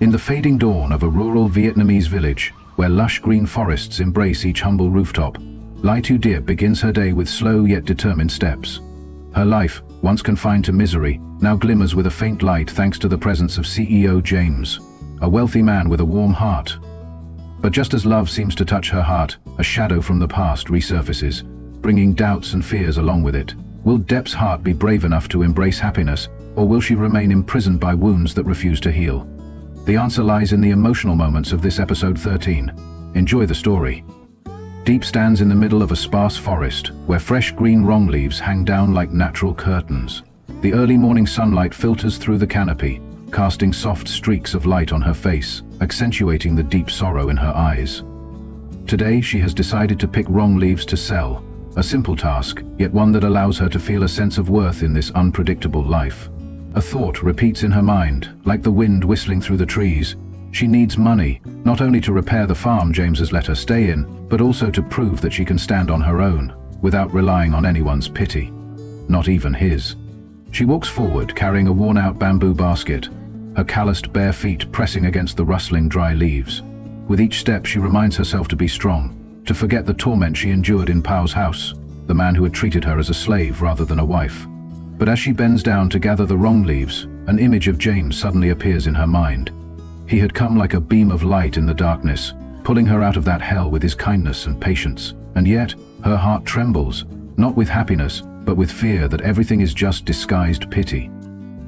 In the fading dawn of a rural Vietnamese village, where lush green forests embrace each humble rooftop, Tu Diep begins her day with slow yet determined steps. Her life, once confined to misery, now glimmers with a faint light thanks to the presence of CEO James, a wealthy man with a warm heart. But just as love seems to touch her heart, a shadow from the past resurfaces, bringing doubts and fears along with it. Will Diep's heart be brave enough to embrace happiness, or will she remain imprisoned by wounds that refuse to heal? The answer lies in the emotional moments of this episode 13. Enjoy the story. Diep stands in the middle of a sparse forest, where fresh green rong leaves hang down like natural curtains. The early morning sunlight filters through the canopy, casting soft streaks of light on her face, accentuating the deep sorrow in her eyes. Today she has decided to pick rong leaves to sell, a simple task, yet one that allows her to feel a sense of worth in this unpredictable life. A thought repeats in her mind, like the wind whistling through the trees. She needs money, not only to repair the farm James has let her stay in, but also to prove that she can stand on her own, without relying on anyone's pity. Not even his. She walks forward, carrying a worn-out bamboo basket, her calloused bare feet pressing against the rustling dry leaves. With each step she reminds herself to be strong, to forget the torment she endured in Pao's house, the man who had treated her as a slave rather than a wife. But as she bends down to gather the rong leaves, an image of James suddenly appears in her mind. He had come like a beam of light in the darkness, pulling her out of that hell with his kindness and patience. And yet, her heart trembles, not with happiness, but with fear that everything is just disguised pity.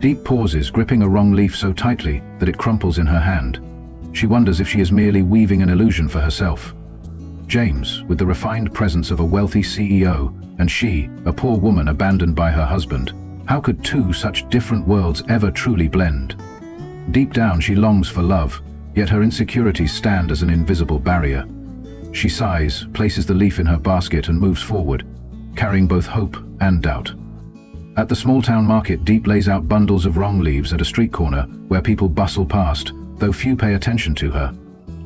Diep pauses, gripping a rong leaf so tightly that it crumples in her hand. She wonders if she is merely weaving an illusion for herself. James, with the refined presence of a wealthy CEO, and she, a poor woman abandoned by her husband. How could two such different worlds ever truly blend? Deep down she longs for love, yet her insecurities stand as an invisible barrier. She sighs, places the leaf in her basket and moves forward, carrying both hope and doubt. At the small town market, Diep lays out bundles of rong leaves at a street corner where people bustle past, though few pay attention to her.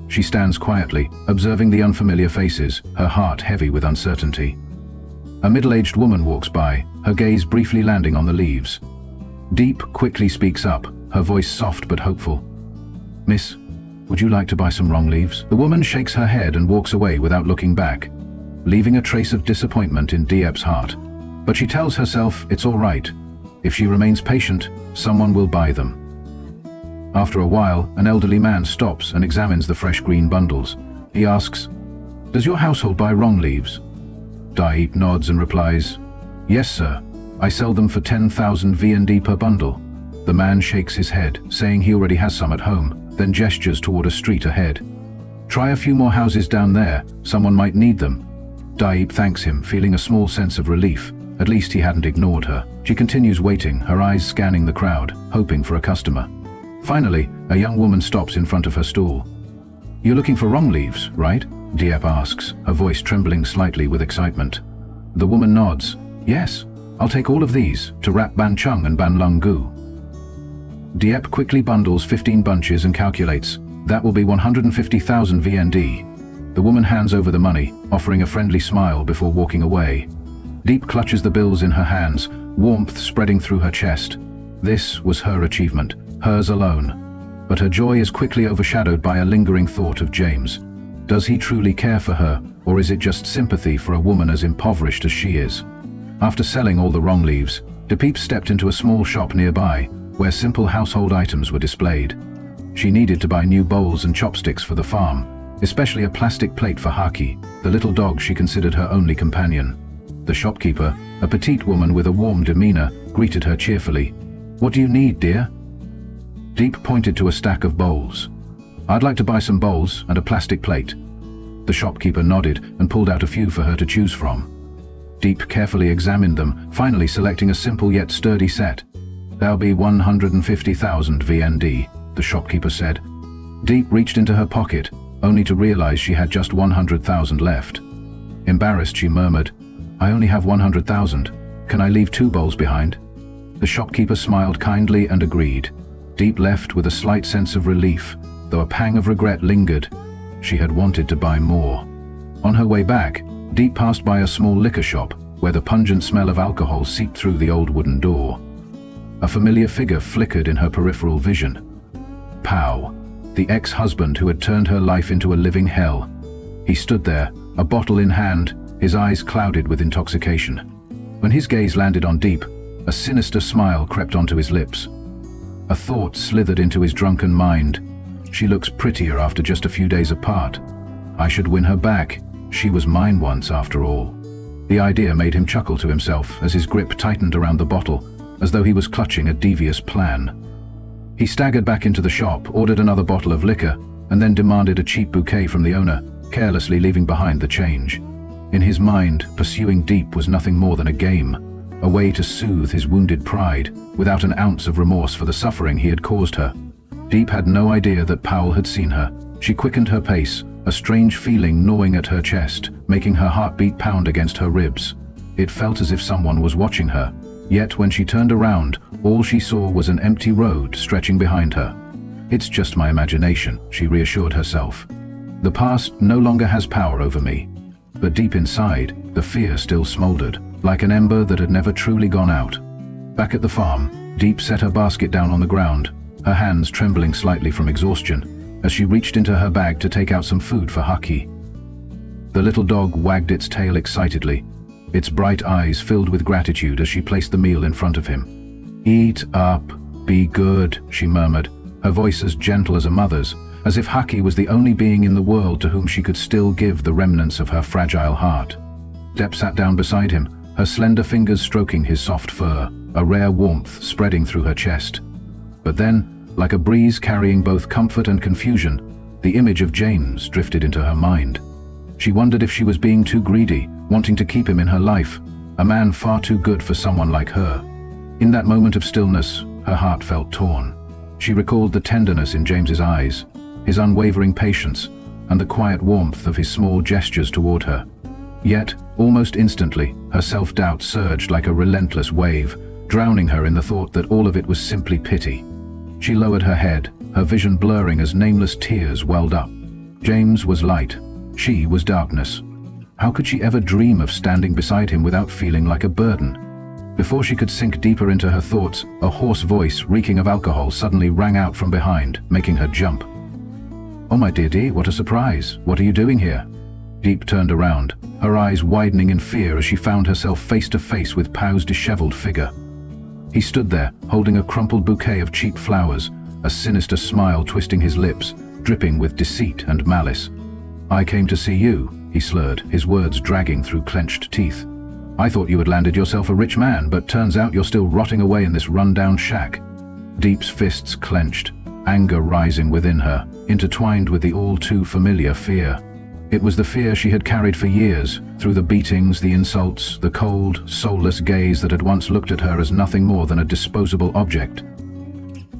She stands quietly, observing the unfamiliar faces, her heart heavy with uncertainty. A middle-aged woman walks by, her gaze briefly landing on the leaves. Diep quickly speaks up, her voice soft but hopeful. "Miss, would you like to buy some rong leaves?" The woman shakes her head and walks away without looking back, leaving a trace of disappointment in Diep's heart. But she tells herself it's all right. If she remains patient, someone will buy them. After a while, an elderly man stops and examines the fresh green bundles. He asks, "Does your household buy rong leaves?" Diep nods and replies, "Yes, sir. I sell them for 10,000 VND per bundle." The man shakes his head, saying he already has some at home, then gestures toward a street ahead. "Try a few more houses down there, someone might need them." Diep thanks him, feeling a small sense of relief. At least he hadn't ignored her. She continues waiting, her eyes scanning the crowd, hoping for a customer. Finally, a young woman stops in front of her stall. "You're looking for rong leaves, right?" Diep asks, her voice trembling slightly with excitement. The woman nods. "Yes, I'll take all of these, to wrap ban chung and ban lung gu." Diep quickly bundles 15 bunches and calculates, "That will be 150,000 VND. The woman hands over the money, offering a friendly smile before walking away. Diep clutches the bills in her hands, warmth spreading through her chest. This was her achievement, hers alone. But her joy is quickly overshadowed by a lingering thought of James. Does he truly care for her, or is it just sympathy for a woman as impoverished as she is? After selling all the rong leaves, Diep stepped into a small shop nearby, where simple household items were displayed. She needed to buy new bowls and chopsticks for the farm, especially a plastic plate for Haki, the little dog she considered her only companion. The shopkeeper, a petite woman with a warm demeanor, greeted her cheerfully. "What do you need, dear?" Diep pointed to a stack of bowls. "I'd like to buy some bowls and a plastic plate." The shopkeeper nodded and pulled out a few for her to choose from. Diep carefully examined them, finally selecting a simple yet sturdy set. "That'll be 150,000 VND, the shopkeeper said. Diep reached into her pocket, only to realize she had just 100,000 left. Embarrassed, she murmured, "I only have 100,000. Can I leave 2 bowls behind?" The shopkeeper smiled kindly and agreed. Diep left with a slight sense of relief, though a pang of regret lingered. She had wanted to buy more. On her way back, Diep passed by a small liquor shop, where the pungent smell of alcohol seeped through the old wooden door. A familiar figure flickered in her peripheral vision. Pao. the ex-husband who had turned her life into a living hell. He stood there, a bottle in hand, his eyes clouded with intoxication. When his gaze landed on Diep, a sinister smile crept onto his lips. A thought slithered into his drunken mind. She looks prettier after just a few days apart. I should win her back. She was mine once, after all. The idea made him chuckle to himself as his grip tightened around the bottle, as though he was clutching a devious plan. He staggered back into the shop, ordered another bottle of liquor, and then demanded a cheap bouquet from the owner, carelessly leaving behind the change. In his mind, pursuing Diep was nothing more than a game, a way to soothe his wounded pride, without an ounce of remorse for the suffering he had caused her. Diep had no idea that Powell had seen her. She quickened her pace, a strange feeling gnawing at her chest, making her heartbeat pound against her ribs. It felt as if someone was watching her, yet when she turned around, all she saw was an empty road stretching behind her. It's just my imagination, she reassured herself. The past no longer has power over me. But deep inside, the fear still smoldered, like an ember that had never truly gone out. Back at the farm, Diep set her basket down on the ground, her hands trembling slightly from exhaustion, as she reached into her bag to take out some food for Haki. The little dog wagged its tail excitedly, its bright eyes filled with gratitude as she placed the meal in front of him. "Eat up, be good," she murmured, her voice as gentle as a mother's, as if Haki was the only being in the world to whom she could still give the remnants of her fragile heart. Diep sat down beside him, her slender fingers stroking his soft fur, a rare warmth spreading through her chest. But then, like a breeze carrying both comfort and confusion, the image of James drifted into her mind. She wondered if she was being too greedy, wanting to keep him in her life, a man far too good for someone like her. In that moment of stillness, her heart felt torn. She recalled the tenderness in James's eyes, his unwavering patience, and the quiet warmth of his small gestures toward her. Yet, almost instantly, her self-doubt surged like a relentless wave, drowning her in the thought that all of it was simply pity. She lowered her head, her vision blurring as nameless tears welled up. James was light. She was darkness. How could she ever dream of standing beside him without feeling like a burden? Before she could sink deeper into her thoughts, a hoarse voice, reeking of alcohol, suddenly rang out from behind, making her jump. "Oh, my dear Dee, what a surprise. What are you doing here?" Diep turned around, her eyes widening in fear as she found herself face to face with Pow's disheveled figure. He stood there, holding a crumpled bouquet of cheap flowers, a sinister smile twisting his lips, dripping with deceit and malice. "I came to see you," he slurred, his words dragging through clenched teeth. "I thought you had landed yourself a rich man, but turns out you're still rotting away in this run-down shack." Diep's fists clenched, anger rising within her, intertwined with the all-too-familiar fear. It was the fear she had carried for years, through the beatings, the insults, the cold, soulless gaze that had once looked at her as nothing more than a disposable object.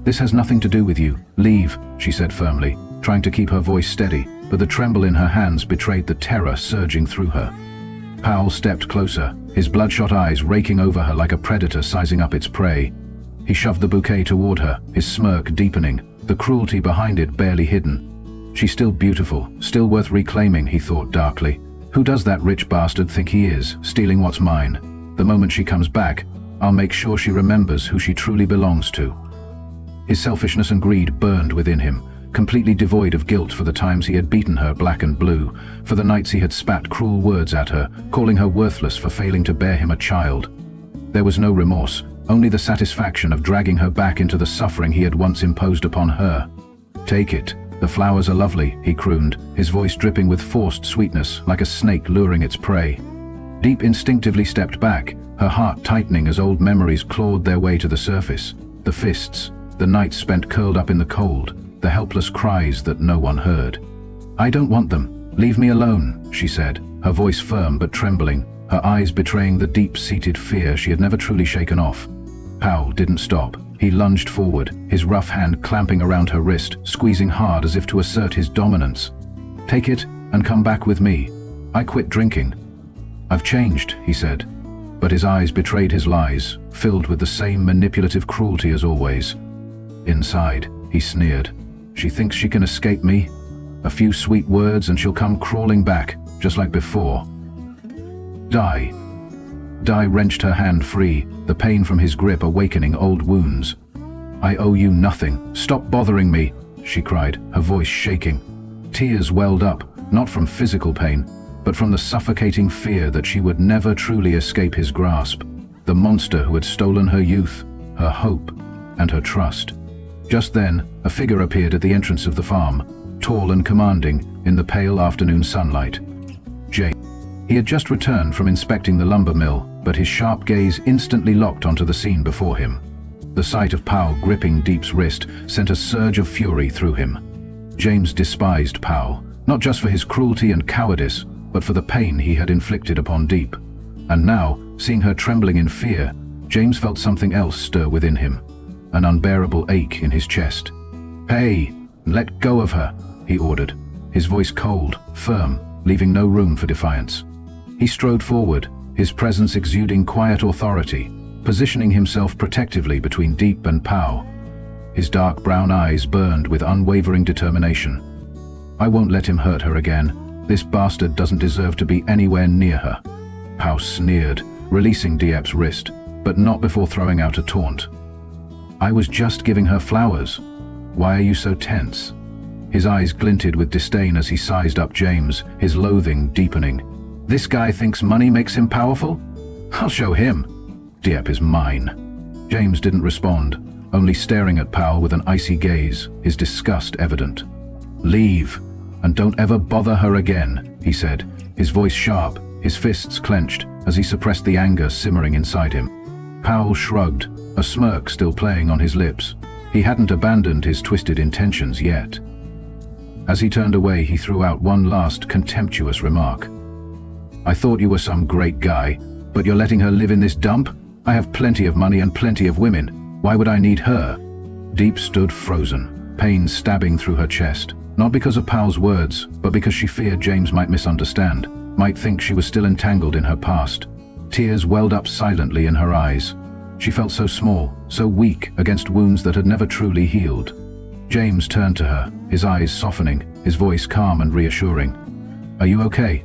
"This has nothing to do with you. Leave," she said firmly, trying to keep her voice steady, but the tremble in her hands betrayed the terror surging through her. Powell stepped closer, his bloodshot eyes raking over her like a predator sizing up its prey. He shoved the bouquet toward her, his smirk deepening, the cruelty behind it barely hidden. "She's still beautiful, still worth reclaiming," he thought darkly. "Who does that rich bastard think he is, stealing what's mine? The moment she comes back, I'll make sure she remembers who she truly belongs to." His selfishness and greed burned within him, completely devoid of guilt for the times he had beaten her black and blue, for the nights he had spat cruel words at her, calling her worthless for failing to bear him a child. There was no remorse, only the satisfaction of dragging her back into the suffering he had once imposed upon her. "Take it. The flowers are lovely," he crooned, his voice dripping with forced sweetness, like a snake luring its prey. Diep instinctively stepped back, her heart tightening as old memories clawed their way to the surface. The fists, the nights spent curled up in the cold, the helpless cries that no one heard. "I don't want them. Leave me alone," she said, her voice firm but trembling, her eyes betraying the deep-seated fear she had never truly shaken off. Powell didn't stop. He lunged forward, his rough hand clamping around her wrist, squeezing hard as if to assert his dominance. "Take it and come back with me. I quit drinking." "I've changed," he said, but his eyes betrayed his lies, filled with the same manipulative cruelty as always. Inside, he sneered. "She thinks she can escape me? A few sweet words and she'll come crawling back, just like before." "Die." Di wrenched her hand free, the pain from his grip awakening old wounds. "I owe you nothing. Stop bothering me," she cried, her voice shaking. Tears welled up, not from physical pain, but from the suffocating fear that she would never truly escape his grasp. The monster who had stolen her youth, her hope, and her trust. Just then, a figure appeared at the entrance of the farm, tall and commanding in the pale afternoon sunlight. James. He had just returned from inspecting the lumber mill, but his sharp gaze instantly locked onto the scene before him. The sight of Powell gripping Diep's wrist sent a surge of fury through him. James despised Powell, not just for his cruelty and cowardice, but for the pain he had inflicted upon Diep. And now, seeing her trembling in fear, James felt something else stir within him, an unbearable ache in his chest. "Hey, let go of her," he ordered, his voice cold, firm, leaving no room for defiance. He strode forward, his presence exuding quiet authority, positioning himself protectively between Diep and Powell. His dark brown eyes burned with unwavering determination. "I won't let him hurt her again. This bastard doesn't deserve to be anywhere near her." Powell sneered, releasing Diep's wrist, but not before throwing out a taunt. "I was just giving her flowers. Why are you so tense?" His eyes glinted with disdain as he sized up James, his loathing deepening. "This guy thinks money makes him powerful? I'll show him. Diep is mine." James didn't respond, only staring at Powell with an icy gaze, his disgust evident. "Leave, and don't ever bother her again," he said, his voice sharp, his fists clenched as he suppressed the anger simmering inside him. Powell shrugged, a smirk still playing on his lips. He hadn't abandoned his twisted intentions yet. As he turned away, he threw out one last contemptuous remark. "I thought you were some great guy, but you're letting her live in this dump? I have plenty of money and plenty of women. Why would I need her?" Diep stood frozen, pain stabbing through her chest, not because of Powell's words, but because she feared James might misunderstand, might think she was still entangled in her past. Tears welled up silently in her eyes. She felt so small, so weak against wounds that had never truly healed. James turned to her, his eyes softening, his voice calm and reassuring. "Are you okay?"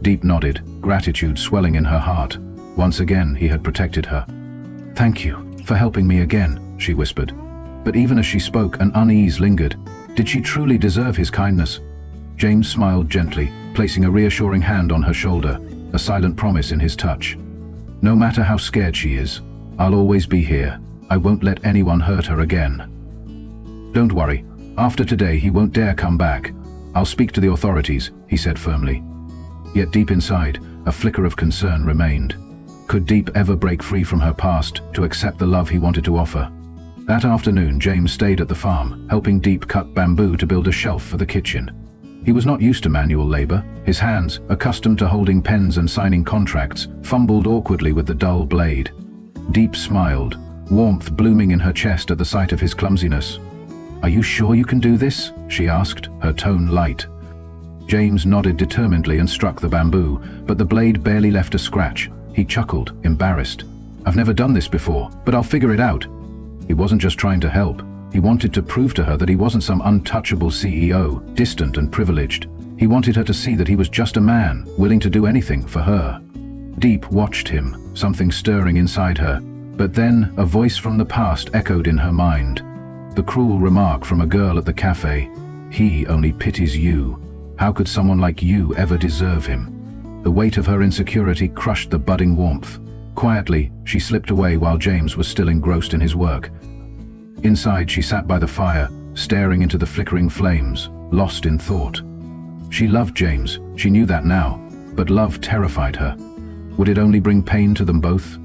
Diep nodded, gratitude swelling in her heart. Once again he had protected her. "Thank you for helping me again," she whispered. But even as she spoke, an unease lingered. Did she truly deserve his kindness? James smiled gently, placing a reassuring hand on her shoulder, a silent promise in his touch. "No matter how scared she is, I'll always be here. I won't let anyone hurt her again." "Don't worry. After today he won't dare come back. I'll speak to the authorities," he said firmly. Yet deep inside, a flicker of concern remained. Could Diep ever break free from her past to accept the love he wanted to offer? That afternoon, James stayed at the farm, helping Diep cut bamboo to build a shelf for the kitchen. He was not used to manual labor. His hands, accustomed to holding pens and signing contracts, fumbled awkwardly with the dull blade. Diep smiled, warmth blooming in her chest at the sight of his clumsiness. "Are you sure you can do this?" she asked, her tone light. James nodded determinedly and struck the bamboo, but the blade barely left a scratch. He chuckled, embarrassed. "I've never done this before, but I'll figure it out." He wasn't just trying to help. He wanted to prove to her that he wasn't some untouchable CEO, distant and privileged. He wanted her to see that he was just a man, willing to do anything for her. Diep watched him, something stirring inside her, but then a voice from the past echoed in her mind. The cruel remark from a girl at the cafe, "He only pities you. How could someone like you ever deserve him?" The weight of her insecurity crushed the budding warmth. Quietly, she slipped away while James was still engrossed in his work. Inside, she sat by the fire, staring into the flickering flames, lost in thought. She loved James, she knew that now, but love terrified her. Would it only bring pain to them both?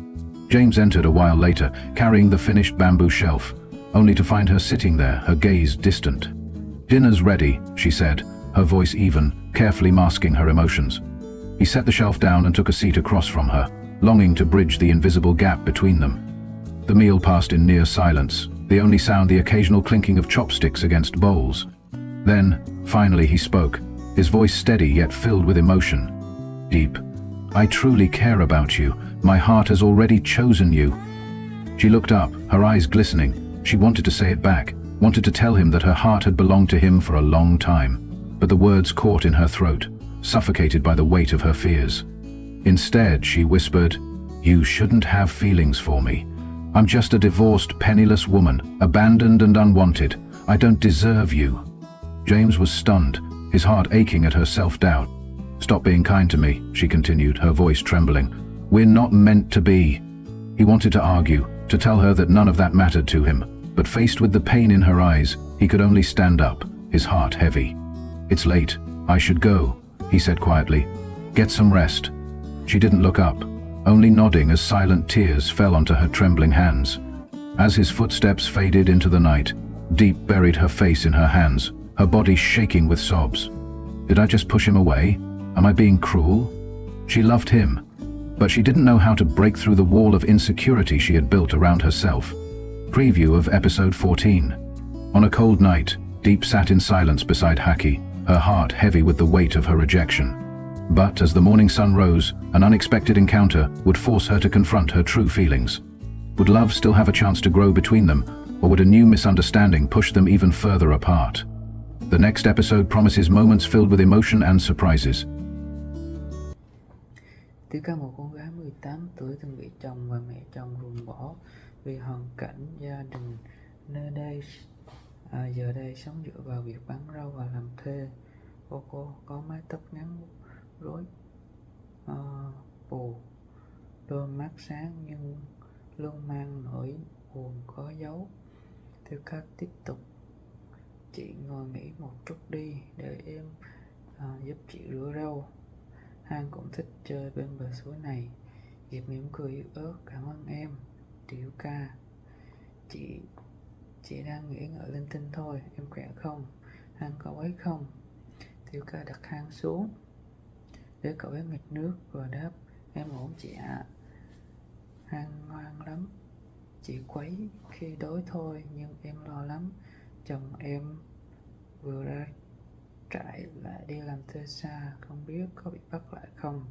James entered a while later, carrying the finished bamboo shelf, only to find her sitting there, her gaze distant. "Dinner's ready," she said, her voice even, carefully masking her emotions. He set the shelf down and took a seat across from her, longing to bridge the invisible gap between them. The meal passed in near silence, the only sound the occasional clinking of chopsticks against bowls. Then, finally he spoke, his voice steady yet filled with emotion. "Diep, I truly care about you. My heart has already chosen you." She looked up, her eyes glistening. She wanted to say it back, wanted to tell him that her heart had belonged to him for a long time. But the words caught in her throat, suffocated by the weight of her fears. Instead, she whispered, "You shouldn't have feelings for me. I'm just a divorced, penniless woman, abandoned and unwanted. I don't deserve you. James was stunned, his heart aching at her self-doubt. Stop being kind to me, she continued, her voice trembling. We're not meant to be. He wanted to argue, to tell her that none of that mattered to him, but faced with the pain in her eyes, he could only stand up, his heart heavy. It's late. I should go, he said quietly. Get some rest. She didn't look up, only nodding as silent tears fell onto her trembling hands. As his footsteps faded into the night, Diep buried her face in her hands, her body shaking with sobs. Did I just push him away? Am I being cruel? She loved him, but she didn't know how to break through the wall of insecurity she had built around herself. Preview of episode 14. On a cold night, Diep sat in silence beside Haki, her heart heavy with the weight of her rejection. But as the morning sun rose, an unexpected encounter would force her to confront her true feelings. Would love still have a chance to grow between them, or would a new misunderstanding push them even further apart? The next episode promises moments filled with emotion and surprises. Tiếp theo một cô gái 18 tuổi từng bị chồng và mẹ chồng ruồng bỏ vì hoàn cảnh gia đình nơi đây. Giờ đây sống dựa vào việc bán rau và làm thuê. Cô có mái tóc ngắn rối bù, đôi mắt sáng nhưng luôn mang nỗi buồn có dấu. Lythica tiếp tục. Chị ngồi nghỉ một chút đi, để em giúp chị rửa rau. Han cũng thích chơi bên bờ suối này. Diệp mỉm cười yếu ớt. Cảm ơn em, lythieuca. Chị đang nghĩ ngợi linh tinh thôi, em khỏe không? Han có ấy không? Lythieuca đặt Han xuống để cậu ấy nghịch nước và đáp, em ổn chị ạ. Han ngoan lắm, chỉ quấy khi đói thôi, nhưng em lo lắm. Chồng em vừa ra trại lại đi làm thuê xa, không biết có bị bắt lại không.